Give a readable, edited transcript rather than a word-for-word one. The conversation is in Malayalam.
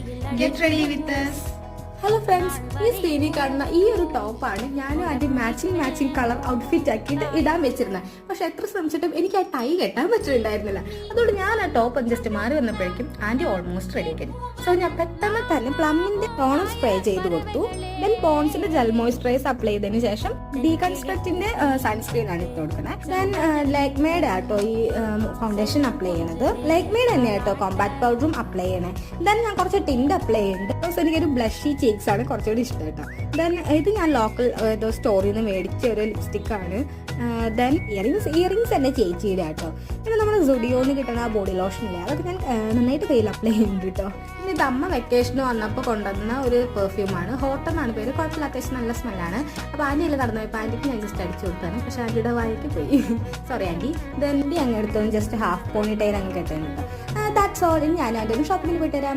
Get ready with us. Hello friends, ഈ സ്ക്രീനിൽ കാണുന്ന ഈ ഒരു ടോപ്പാണ് ഞാനും അതിന്റെ മാച്ചിങ് കളർ ഔട്ട്ഫിറ്റ് ആക്കിയിട്ട് ഇടാൻ വെച്ചിരുന്നത്. പക്ഷെ എത്ര ശ്രമിച്ചിട്ടും എനിക്ക് ആ ടൈ കെട്ടാൻ പറ്റുന്നുണ്ടായിരുന്നില്ല. അതുകൊണ്ട് ഞാൻ ആ ടോപ്പ് ജസ്റ്റ് മാറി വന്നപ്പോഴേക്കും ആന്റി ഓൾമോസ്റ്റ് റെഡി ആക്കി. സോ ഞാൻ പെട്ടെന്ന് തന്നെ പ്ലമ്മിന്റെ ടോണർ സ്പ്രേ ചെയ്ത് കൊടുത്തു. ദെൻ പോൺസിന്റെ ജെൽ മോയ്സ്ചറൈസ് അപ്ലൈ ചെയ്തതിന് ശേഷം ഡീകൺസ്ട്രക്റ്റിന്റെ സൺസ്ക്രീൻ ആണ് ഇട്ട് കൊടുക്കുന്നത്. ദെൻ ലേക്മേഡ് ആട്ടോ ഈ ഫൗണ്ടേഷൻ അപ്ലൈ ചെയ്യണത്. ലേക്മേഡ് തന്നെ ആട്ടോ കോമ്പാക്ട് പൗഡറും അപ്ലൈ ചെയ്യണേ. ദെൻ ഞാൻ കുറച്ച് ടിന്റ് അപ്ലൈ ചെയ്യുന്നുണ്ട്. എനിക്കൊരു ബ്ലഷി cheeks ആണ് കുറച്ചുകൂടി ഇഷ്ടം കേട്ടോ. ദെൻ ഇത് ഞാൻ ലോക്കൽ ഏതോ സ്റ്റോറിൽ നിന്ന് മേടിച്ച ഒരു ലിപ്സ്റ്റിക് ആണ്. ദെൻ ഇയറിങ്സ് തന്നെ ചേച്ചിയുടെ കേട്ടോ. പിന്നെ നമ്മൾ സുഡിയോന്ന് കിട്ടുന്ന ആ ബോഡി ലോഷൻ ഇല്ലേ, അതൊക്കെ ഞാൻ നന്നായിട്ട് കയ്യിൽ അപ്ലൈ ചെയ്യുന്നുണ്ട് കേട്ടോ. പിന്നെ ഇത് അമ്മ വെക്കേഷന് വന്നപ്പോൾ കൊണ്ടുവന്ന ഒരു പെർഫ്യൂമാണ്. ഹോട്ട് എന്നാണ് പേര്. കുഴപ്പമില്ല, അത്യാവശ്യം നല്ല സ്മെല്ലാണ്. അപ്പോൾ ആൻറ്റിയിൽ കടന്നു പോയപ്പോൾ ആൻറ്റിക്ക് ഞാൻ ജസ്റ്റ് അടിച്ചു കൊടുത്താണ്. പക്ഷെ ആൻറ്റിയുടെ വായിക്ക് പോയി, സോറി ആൻറ്റി. ദെൻ അങ്ങ് എടുത്തു ജസ്റ്റ് ഹാഫ് പോണി ടൈൽ അങ്ങ് കെട്ടാൻ കേട്ടോ. That's all. ഞാൻ അതിൻ്റെ ഒരു ഷോപ്പിൽ പോയിട്ട് വരാം.